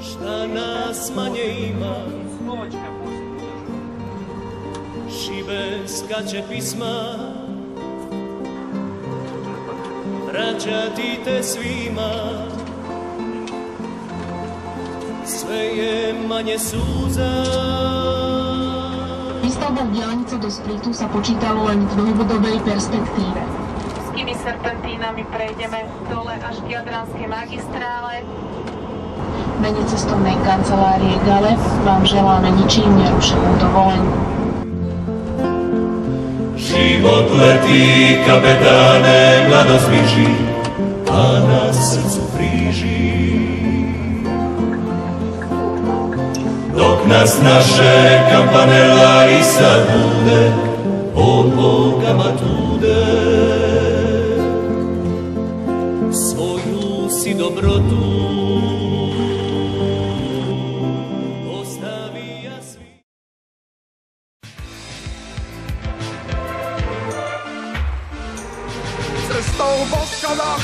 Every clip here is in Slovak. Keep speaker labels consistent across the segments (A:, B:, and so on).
A: Šta nas manje ima, šibe skače pisma, vraćati te svima, sve je manje suza.
B: Výstavbou diaľnice do Splitu sa počítalo len v dlhodobej perspektíve.
C: Skými serpentínami prejdeme dole až k Jadranskej magistrále.
B: V mene cestovnej kancelárie Galef vám želáme ničím nerušenú dovolenku.
A: Život letí, kapetáne, mladosť vyží a na srdcu kríži. Dok nás naše campanella i salude, od Boga matude. Svoju si dobrotu ostavi a svi.
D: Cestou po schodoch,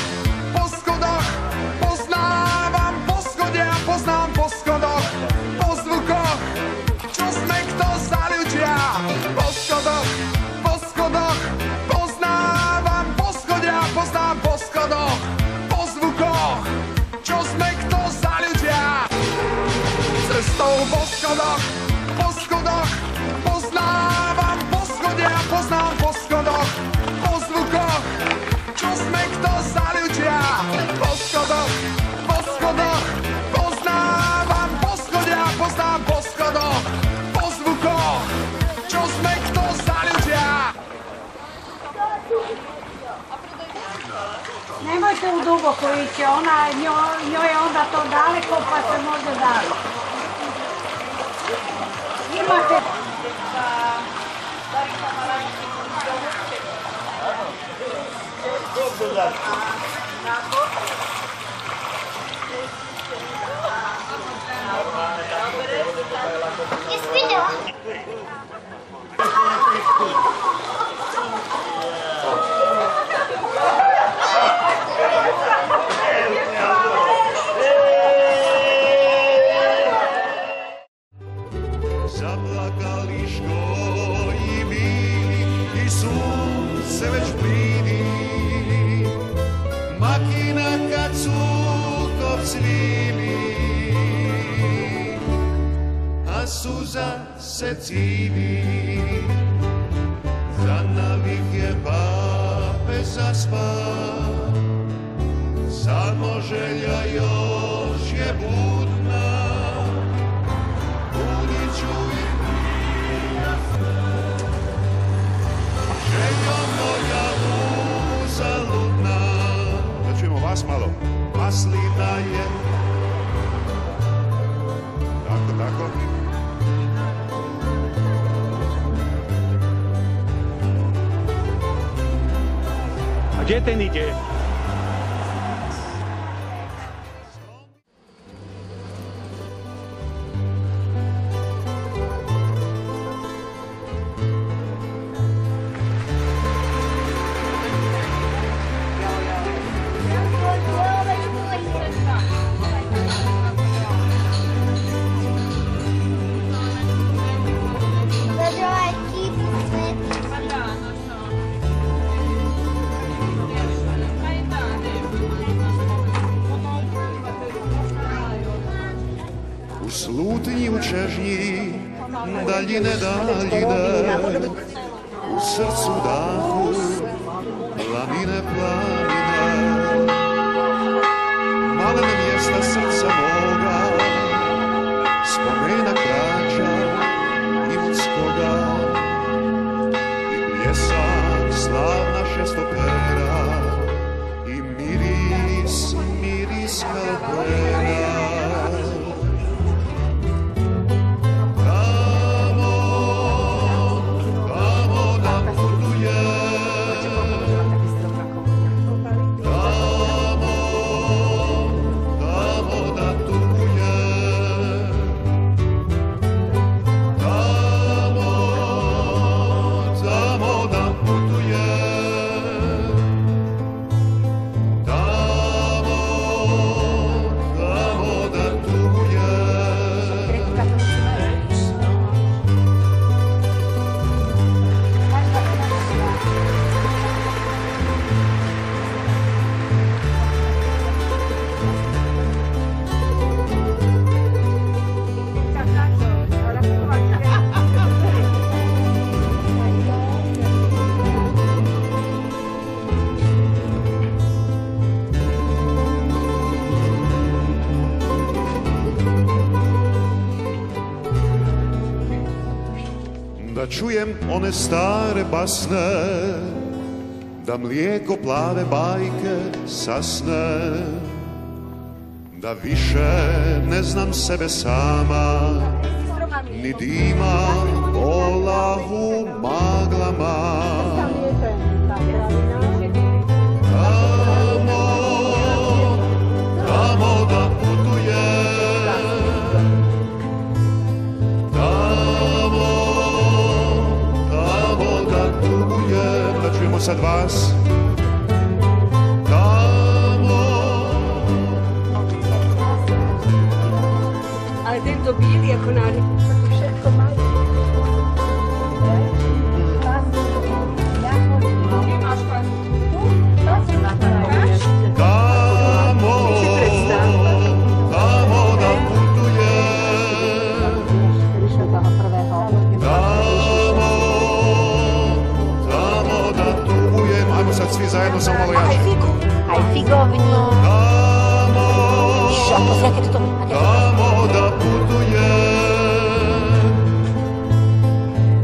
D: poznávam poschodia, poznám po schodoch, po zvukoch, čo sme kto za ľudia. Po schodoch, poznávam poschodia, poznám po schodoch, po zvukoch, čo sme kto za ľudia. Cestou po schodoch, poznávam poschodia, poznám po schodoch, po zvukoch, čo sme kto za ľudia. Po schodoch, poznávam poschodia, poznám po schodoch, po zvukoch, čo sme kto za ľudia.
E: Nemojte u duboko ići, njoj je onda to daleko pa se može dalje. Imate...
F: Jesi vidjela?
D: Zaplakali škoji mi i sunce već blidi. Makina kad cukov cvili, a suza se civi. Za navih je pape zaspa, samo želja još je budna. Budit ću i željo moja uzaludna. Da čujemo vas malo. Maslina je. Tako.
G: A gdje ten ide?
D: U slutnji, u čežnji, daljine, u srcu dahu, planine, malene mjesta srca moga, spomena krađa Imotskoga i bljesak slavna šestopera i miris kalpera. Tamo
F: čujem one stare basne, da mlijeko plave bajke sasne, da više ne znam sebe sama, ni dima olahu maglama. Tamo da putujem, tamo da tugujem, da čujemo sad vas.
H: Ali te dobili ako naravno. Všetko mali.
F: Tamo da putujem, tamo da tugujem. Ajmo sad svi zajedno, samo malo jače.
H: Aj figovinu.
F: Tamo da putujem,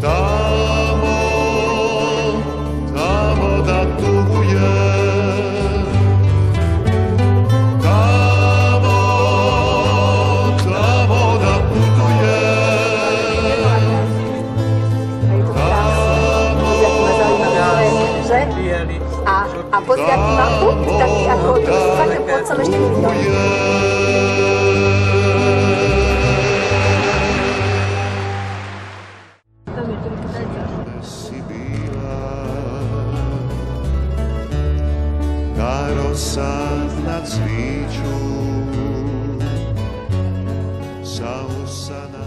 F: tamo da tugujem, tamo da putujem,
H: a pozjaki mapu, taki ako svake po celé 4 milióny.
F: Rosa na cviču, sa usana